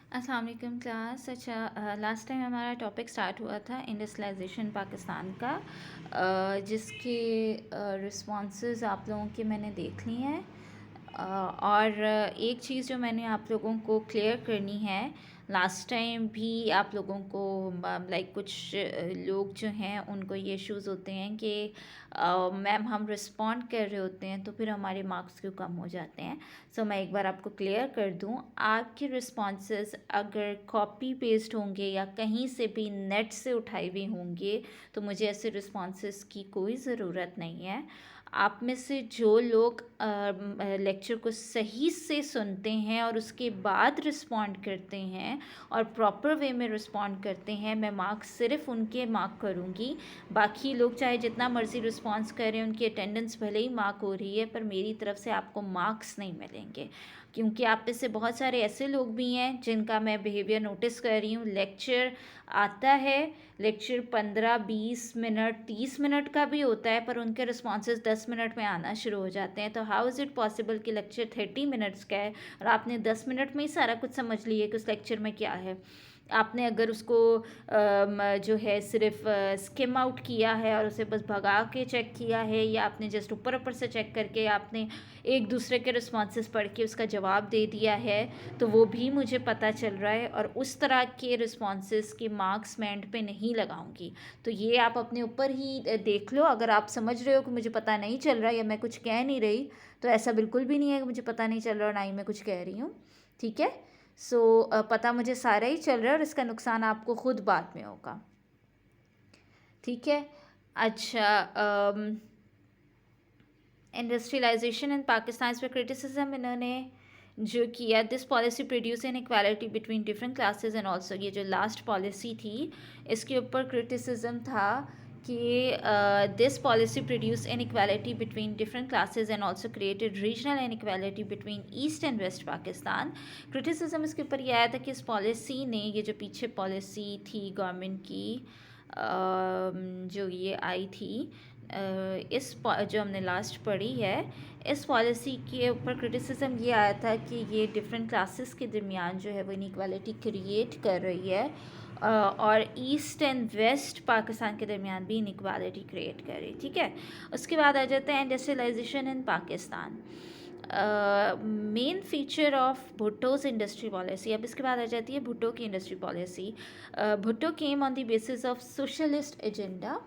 अस्सलाम वालेकुम क्लास। अच्छा, लास्ट टाइम हमारा टॉपिक स्टार्ट हुआ था इंडस्ट्रियलाइजेशन पाकिस्तान का, जिसके रिस्पॉन्सेज आप लोगों के मैंने देख लिए हैं। और एक चीज़ जो मैंने आप लोगों को क्लियर करनी है, लास्ट टाइम भी आप लोगों को लाइक कुछ लोग जो हैं उनको ये इश्यूज़ होते हैं कि मैम हम रिस्पॉन्ड कर रहे होते हैं तो फिर हमारे मार्क्स क्यों कम हो जाते हैं। सो मैं एक बार आपको क्लियर कर दूं, आपके रिस्पॉन्सेज अगर कॉपी पेस्ट होंगे या कहीं से भी नेट से उठाए हुए होंगे तो मुझे ऐसे रिस्पॉन्सेज की कोई ज़रूरत नहीं है। आप में से जो लोग लेक्चर को सही से सुनते हैं और उसके बाद रिस्पॉन्ड करते हैं और प्रॉपर वे में रिस्पॉन्ड करते हैं, मैं मार्क्स सिर्फ उनके मार्क करूँगी। बाकी लोग चाहे जितना मर्ज़ी रिस्पॉन्स करें, उनकी अटेंडेंस भले ही मार्क हो रही है पर मेरी तरफ से आपको मार्क्स नहीं मिलेंगे, क्योंकि आप में से बहुत सारे ऐसे लोग भी हैं जिनका मैं बिहेवियर नोटिस कर रही हूँ। लेक्चर आता है, लेक्चर 15-20 मिनट 30 मिनट का भी होता है पर उनके रिस्पॉन्सेज 10 मिनट में आना शुरू हो जाते हैं। तो हाउ इज़ इट पॉसिबल कि लेक्चर 30 मिनट्स का है और आपने 10 मिनट में ही सारा कुछ समझ लिया कि उस लेक्चर में क्या है। आपने अगर उसको जो है सिर्फ स्किम आउट किया है और उसे बस भगा के चेक किया है, या आपने जस्ट ऊपर ऊपर से चेक करके आपने एक दूसरे के रिस्पॉन्सेस पढ़ के उसका जवाब दे दिया है, तो वो भी मुझे पता चल रहा है और उस तरह के रिस्पॉन्सेस के मार्क्स मैं एंड पे नहीं लगाऊंगी। तो ये आप अपने ऊपर ही देख लो। अगर आप समझ रहे हो कि मुझे पता नहीं चल रहा या मैं कुछ कह नहीं रही, तो ऐसा बिल्कुल भी नहीं है कि मुझे पता नहीं चल रहा और ना ही मैं कुछ कह रही हूँ। ठीक है। सो पता मुझे सारा ही चल रहा है और इसका नुकसान आपको खुद बाद में होगा। ठीक है। अच्छा, इंडस्ट्रियलाइजेशन इन पाकिस्तान पे क्रिटिसिज्म इन्होंने जो किया, this policy produce inequality between different classes and also, ये जो लास्ट पॉलिसी थी इसके ऊपर क्रिटिसिज्म था कि this policy produce inequality between different classes and also created regional inequality between east and west Pakistan. Criticism इसके ऊपर यह आया था कि इस पॉलिसी ने, ये जो पीछे पॉलिसी थी गवर्नमेंट की, जो ये आई थी, इस जो हमने लास्ट पढ़ी है, इस पॉलिसी के ऊपर क्रिटिसिज्म ये आया था कि ये डिफरेंट क्लासेस के दरमियान जो है वो इनइक्वालिटी क्रिएट कर रही है, और ईस्ट एंड वेस्ट पाकिस्तान के दरमियान भी इनइक्वालिटी क्रिएट कर रही है। ठीक है। उसके बाद आ जाता है industrialisation in Pakistan, main feature of Bhutto's industry policy. अब इसके बाद आ जाती है भुट्टो की industry policy. Bhutto came on the basis of socialist agenda.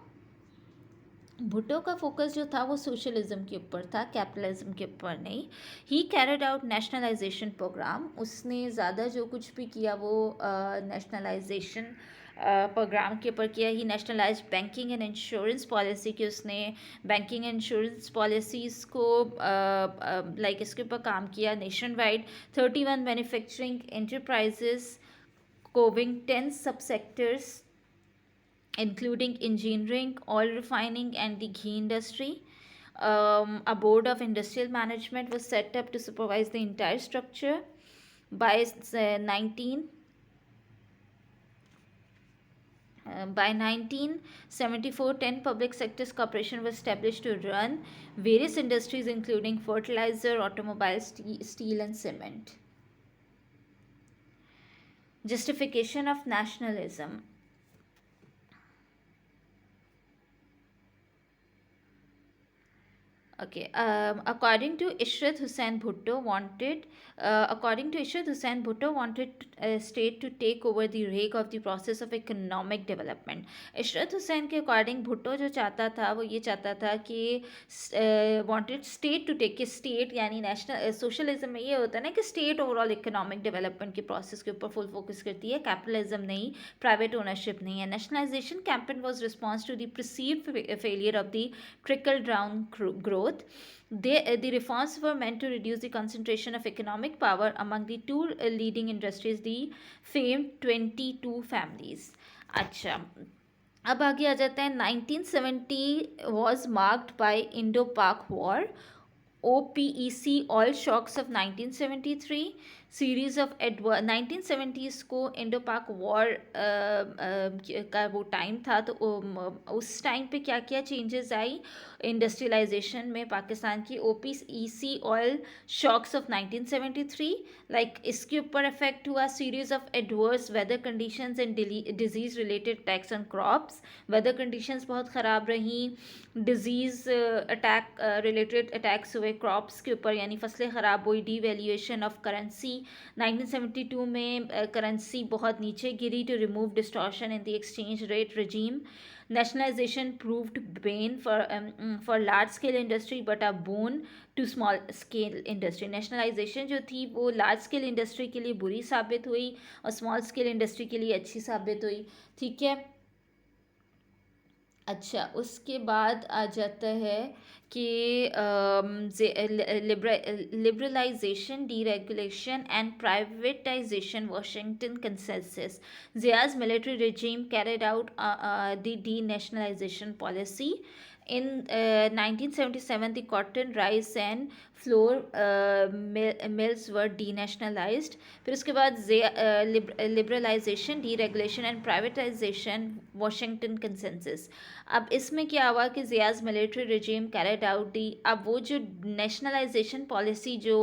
Bhutto का फोकस जो था वो सोशलिज्म के ऊपर था, कैपिटलिज्म के ऊपर नहीं। He carried out nationalisation program, उसने ज़्यादा जो कुछ भी किया वो नेशनलाइजेशन प्रोग्राम के ऊपर किया। He nationalise banking and insurance policy, कि उसने बैंकिंग एंड इंश्योरेंस पॉलिसीज़ को लाइक इसके ऊपर काम किया nationwide. 31 manufacturing enterprises covering 10 sub sectors including engineering, oil refining, and the ghee industry. A board of industrial management was set up to supervise the entire structure. By 1974, 10 public sectors corporation was established to run various industries including fertilizer, automobile, steel and cement. Justification of nationalism. Okay. According to Ishrat Hussain Bhutto wanted state to take over the rake of the process of economic development. Ishrat Hussain के according Bhutto जो चाहता था वो ये चाहता था कि wanted state to take, state यानी नेशनल सोशलिज्म में ये होता है ना कि स्टेट ओवरऑल इकोनॉमिक डेवलपमेंट के प्रोसेस के ऊपर फुल फोकस करती है, कैपिटलिज्म नहीं, प्राइवेट ओनरशिप नहीं है। Nationalisation campaign was response to the perceived failure of the trickle down growth. The reforms were meant to reduce the concentration of economic power among the two leading industries, the famed 22 families. अच्छा, अब आगे आ जाता है 1970 was marked by Indo-Pak War, OPEC oil shocks of 1973, series of 1970s को Indo पाक war का वो time था, तो उस टाइम पे क्या क्या चेंजेस आई इंडस्ट्रियलाइजेशन में पाकिस्तान की। OPEC oil shocks of 1973, like इसके ऊपर इफेक्ट हुआ। Series of adverse weather conditions and disease related tax on crops, weather conditions बहुत ख़राब रहीं, डिजीज़ अटैक रिलेटेड अटैक्स हुए क्रॉप्स के ऊपर, यानी फसलें ख़राब हुई। डीवैल्यूएशन ऑफ करेंसी 1972 में करेंसी बहुत नीचे गिरी to remove distortion in the exchange rate regime. Nationalization proved bane for large scale industry but a boon to small scale industry. Nationalisation जो थी वो लार्ज स्केल इंडस्ट्री के लिए बुरी साबित हुई और स्मॉल स्केल इंडस्ट्री के लिए अच्छी साबित हुई। ठीक है, अच्छा उसके बाद आ जाता है कि liberalisation, deregulation and privatisation, Washington consensus, Zia's military regime carried out the denationalization policy. In 1977, the cotton, rice and flour mills were denationalized. फिर उसके बाद liberalisation, deregulation and privatisation, Washington consensus. अब इसमें क्या हुआ कि Zia's military regime carried out the. अब वो जो नेशनलाइजेशन पॉलिसी जो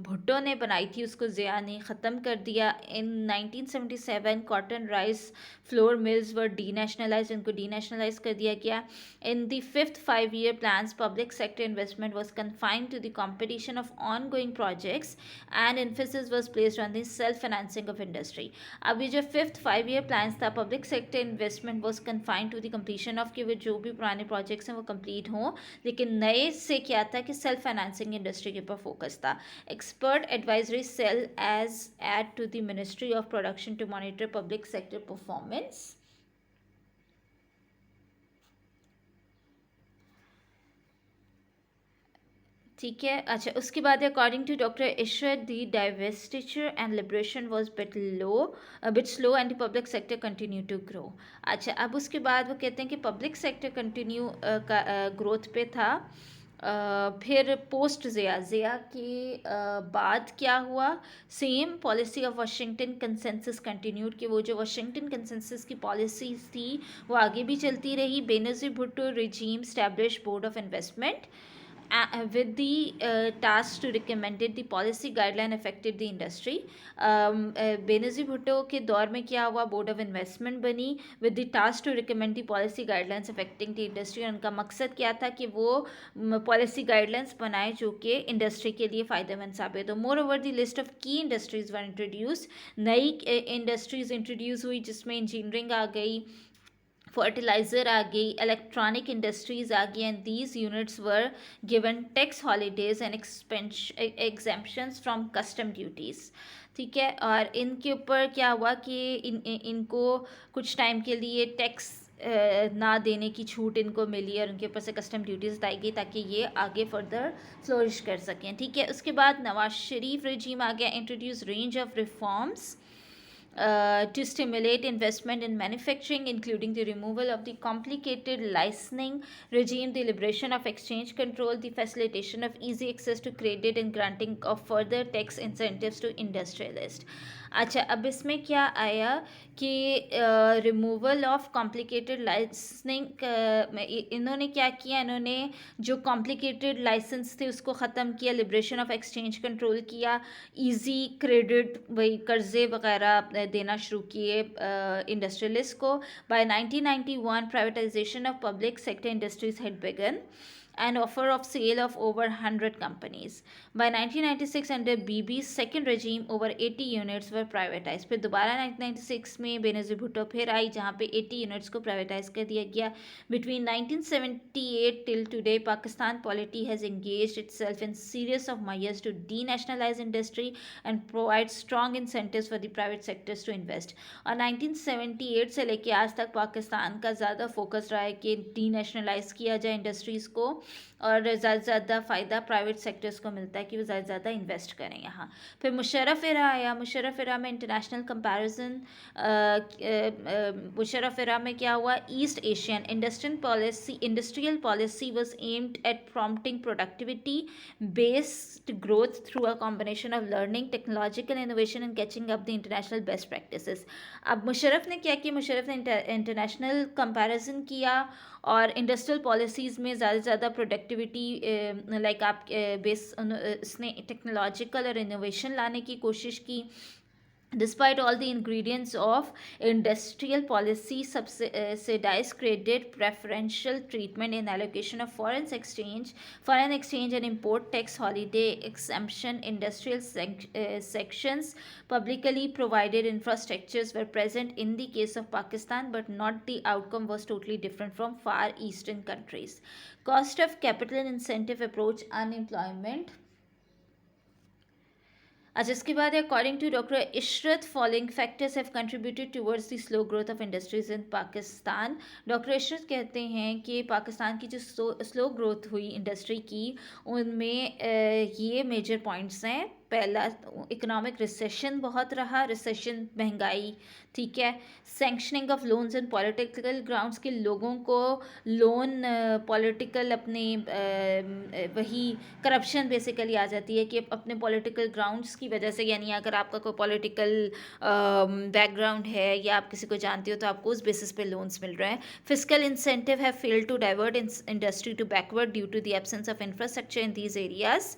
भुट्टो ने बनाई थी उसको ज़िया ने ख़त्म कर दिया। इन 1977 कॉटन, राइस, फ्लोर मिल्स वर डीनेशनलाइज, इनको डीनेशनलाइज कर दिया गया। In the 5th 5-year plans, public sector investment was confined to the competition of ongoing projects and emphasis was placed on the self-financing of industry. अब ये जो 5th 5-year plans था, public sector investment was confined to the completion of, कि वो जो भी पुराने projects हैं वो कंप्लीट हों, लेकिन नए से क्या था कि सेल्फ फाइनेंसिंग इंडस्ट्री के ऊपर फोकस था। Expert advisory cell as aid to the ministry of production to monitor public sector performance. ठीक है, अच्छा उसके बाद according to doctor Ishar the divestiture and liberation was bit slow and the public sector continue to grow. अच्छा अब उसके बाद वो कहते हैं कि पब्लिक सेक्टर कंटिन्यू का ग्रोथ पे था। फिर पोस्ट ज़िया के बाद क्या हुआ, same policy of Washington consensus continued, कि वो जो वाशिंगटन कंसेंसस की पॉलिसीज थी वो आगे भी चलती रही। Benazir Bhutto regime establish board of investment with the task to recommended the policy guideline affected the industry. Benazir Bhutto के दौर में क्या हुआ, बोर्ड ऑफ इन्वेस्टमेंट बनी with the task to recommend the policy guidelines affecting the industry. उनका मकसद क्या था कि वो पॉलिसी गाइडलाइंस बनाए जो कि इंडस्ट्री के लिए फ़ायदेमंद साबित हो। More over the list of की इंडस्ट्रीज़ वर इंट्रोड्यूस, नई इंडस्ट्रीज़ इंट्रोड्यूस हुई जिसमें इंजीनियरिंग आ गई, फर्टिलाइज़र आ गई, इलेक्ट्रॉनिक इंडस्ट्रीज़ आ गई, and these units were given tax holidays and exemptions from custom duties. ठीक है, और इनके ऊपर क्या हुआ कि इनको कुछ टाइम के लिए टैक्स ना देने की छूट इनको मिली और उनके ऊपर से कस्टम ड्यूटीज़ हटाई गई ताकि ये आगे फर्दर फ्लोरिश कर सकें। ठीक है, उसके बाद नवाज शरीफ रजीम आ गया, introduce range of reforms to stimulate investment in manufacturing, including the removal of the complicated licensing regime, the liberation of exchange control, the facilitation of easy access to credit, and granting of further tax incentives to industrialists. अच्छा अब इसमें क्या आया कि removal of complicated licensing, इन्होंने क्या किया, इन्होंने जो कॉम्प्लिकेटेड लाइसेंस थे उसको ख़त्म किया, लिब्रेशन ऑफ एक्सचेंज कंट्रोल किया, इजी क्रेडिट वही कर्जे वगैरह देना शुरू किए इंडस्ट्रियलिस्ट को। By 1991 privatisation of public sector industries had begun and offer of sale of over 100 companies. By 1996 under BB's second regime over 80 units were privatized. फिर दोबारा 1996 में बेनज़ीर भुट्टो फिर आई जहाँ पे 80 यूनिट्स को प्राइवेटाइज कर दिया गया। Between 1978 till today, Pakistan polity has engaged itself in series of measures to denationalize industry and provide strong incentives for the private sectors to invest. और 1978 से लेके आज तक पाकिस्तान का ज़्यादा फोकस रहा है कि डीनेशनलाइज किया जाए इंडस्ट्रीज़ को और ज़्यादा से ज़्यादा फ़ायदा प्राइवेट सेक्टर्स को मिलता है कि वो ज़्यादा से ज़्यादा इन्वेस्ट करें यहाँ। फिर मुशर्रफ एरा आया। मुशर्रफ एरा में इंटरनेशनल कंपैरिजन, मुशर्रफ एरा में क्या हुआ, east Asian industrial policy was aimed at prompting productivity based growth through a combination of learning, technological innovation and catching up the international best practices. अब मुशर्रफ ने क्या किया, मुशर्रफ ने इंटरनेशनल कंपैरिजन किया और इंडस्ट्रियल पॉलिसीज़ में ज़्यादा से ज़्यादा प्रोडक्टिविटी लाइक आप बेस उसने टेक्नोलॉजिकल और इनोवेशन लाने की कोशिश की. Despite all the ingredients of industrial policy, subsidies, credit, preferential treatment in allocation of foreign exchange and import tax, holiday exemption, industrial sections, publicly provided infrastructures were present in the case of Pakistan, but not the outcome was totally different from far eastern countries. Cost of capital and incentive approach, unemployment. अच्छा, इसके बाद according to doctor Ishrat following factors have contributed towards the slow growth of industries in Pakistan. Doctor Ishrat कहते हैं कि पाकिस्तान की जो slow growth हुई industry की, उनमें ये मेजर पॉइंट्स हैं. पहला, इकोनॉमिक रिसेशन बहुत रहा, रिसेशन महंगाई, ठीक है. Sanctioning of loans and political grounds के लोगों को लोन पॉलिटिकल अपने वही करप्शन बेसिकली आ जाती है कि अपने पॉलिटिकल ग्राउंड्स की वजह से, यानी अगर आपका कोई पॉलिटिकल बैकग्राउंड है या आप किसी को जानते हो तो आपको उस बेसिस पे लोन्स मिल रहे हैं. Physical incentive have failed to divert industry to backward due to the absence of infrastructure in these areas.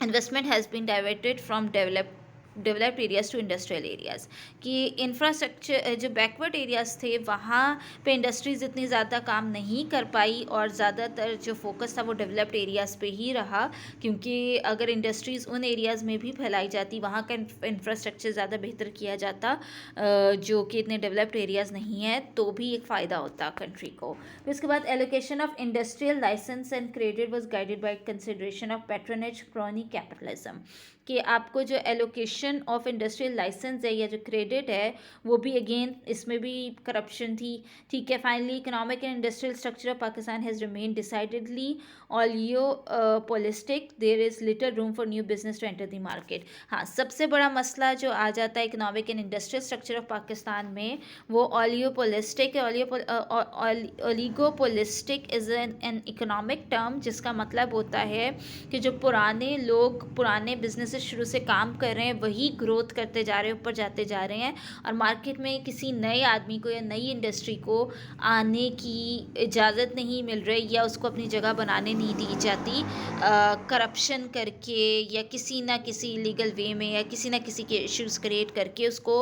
Investment has been diverted from developed areas to industrial areas. कि इंफ्रास्ट्रक्चर जो backward areas थे वहाँ पे industries इतनी ज़्यादा काम नहीं कर पाई और ज़्यादातर जो फोकस था वो डेवलप्ड एरियाज़ पे ही रहा, क्योंकि अगर इंडस्ट्रीज़ उन एरियाज़ में भी फैलाई जाती, वहाँ का इंफ्रास्ट्रक्चर ज़्यादा बेहतर किया जाता जो कि इतने डेवलप्ड एरियाज़ नहीं है, तो भी एक फ़ायदा होता कंट्री को. फिर उसके बाद allocation of industrial licence and credit was guided by consideration of patronage crony capitalism. कि आपको जो एलोकेशन ऑफ इंडस्ट्रियल लाइसेंस है या जो क्रेडिट है वो भी अगेन इसमें भी करप्शन थी, ठीक है. Finally, economic and industrial structure of Pakistan has remain decidedly oligopolistic. There is little room for new business to enter the market. हाँ, सबसे बड़ा मसला जो आ जाता है economic and industrial structure of Pakistan में वो ऑलियोपोलिस्टिक है. Oligopolistic is an economic term जिसका मतलब होता है कि जो पुराने लोग पुराने बिजनेसेस शुरू से काम कर रहे हैं वही ग्रोथ करते जा रहे हैं, ऊपर जाते जा रहे हैं, और मार्केट में किसी नए आदमी को या नई इंडस्ट्री को आने की इजाज़त नहीं मिल रही या उसको अपनी जगह बनाने नहीं दी जाती करप्शन करके या किसी ना किसी लीगल वे में या किसी ना किसी के इश्यूज़ क्रिएट करके उसको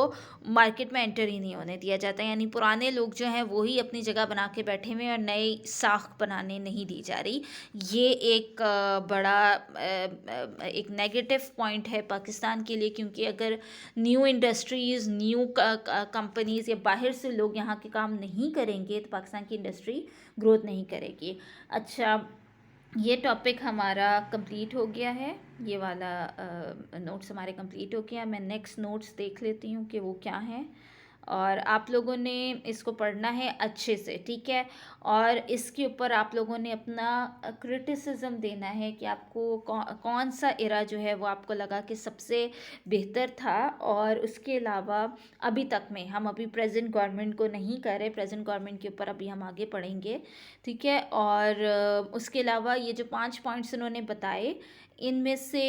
मार्केट में एंटर ही नहीं होने दिया जाता. यानी पुराने लोग जो हैं वही अपनी जगह बना के बैठे हुए और नई साख बनाने नहीं दी जा रही. ये एक बड़ा एक नेगेटिव पॉइंट है पाकिस्तान के लिए, क्योंकि अगर न्यू इंडस्ट्रीज़, न्यू कंपनीज़ या बाहर से लोग यहाँ के काम नहीं करेंगे तो पाकिस्तान की इंडस्ट्री ग्रोथ नहीं करेगी. अच्छा, ये टॉपिक हमारा कंप्लीट हो गया है, ये वाला नोट्स हमारे कंप्लीट हो गया. मैं नेक्स्ट नोट्स देख लेती हूँ कि वो क्या हैं, और आप लोगों ने इसको पढ़ना है अच्छे से, ठीक है. और इसके ऊपर आप लोगों ने अपना क्रिटिसिज्म देना है कि आपको कौन सा एरा जो है वो आपको लगा कि सबसे बेहतर था. और उसके अलावा अभी तक में हम अभी प्रेजेंट गवर्नमेंट को नहीं कर रहे, प्रेजेंट गवर्नमेंट के ऊपर अभी हम आगे पढ़ेंगे, ठीक है. और उसके अलावा ये जो 5 पॉइंट्स उन्होंने बताए, इनमें से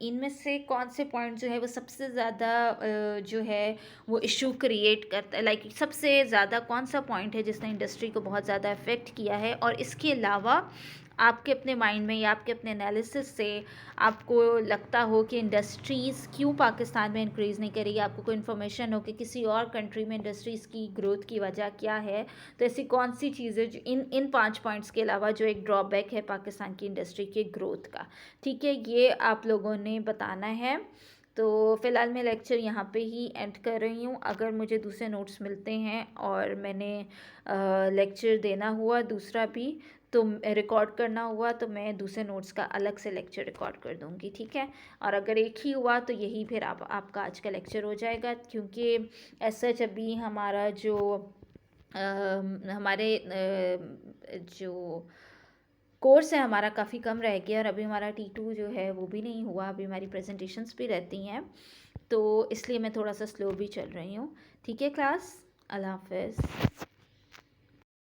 इनमें से कौन से पॉइंट जो है वो सबसे ज़्यादा जो है वो इशू क्रिएट करता है, लाइक सबसे ज़्यादा कौन सा पॉइंट है जिसने इंडस्ट्री को बहुत ज़्यादा अफेक्ट किया है. और इसके अलावा आपके अपने माइंड में या आपके अपने एनालिसिस से आपको लगता हो कि इंडस्ट्रीज़ क्यों पाकिस्तान में इंक्रीज़ नहीं करेगी, आपको कोई इन्फॉर्मेशन हो कि किसी और कंट्री में इंडस्ट्रीज़ की ग्रोथ की वजह क्या है, तो ऐसी कौन सी चीज़ें जो इन 5 पॉइंट्स के अलावा जो एक ड्रॉबैक है पाकिस्तान की इंडस्ट्री के ग्रोथ का, ठीक है, ये आप लोगों ने बताना है. तो फ़िलहाल मैं लेक्चर यहाँ पे ही एंड कर रही हूँ. अगर मुझे दूसरे नोट्स मिलते हैं और मैंने लेक्चर देना हुआ दूसरा भी तो रिकॉर्ड करना हुआ तो मैं दूसरे नोट्स का अलग से लेक्चर रिकॉर्ड कर दूँगी, ठीक है. और अगर एक ही हुआ तो यही फिर आपका आज का लेक्चर हो जाएगा, क्योंकि ऐसा अभी हमारा जो हमारे जो कोर्स है हमारा काफ़ी कम रह गया और अभी हमारा T2 जो है वो भी नहीं हुआ, अभी हमारी प्रेजेंटेशंस भी रहती हैं, तो इसलिए मैं थोड़ा सा स्लो भी चल रही हूँ। ठीक है क्लास, अल्लाह हाफ़िज़।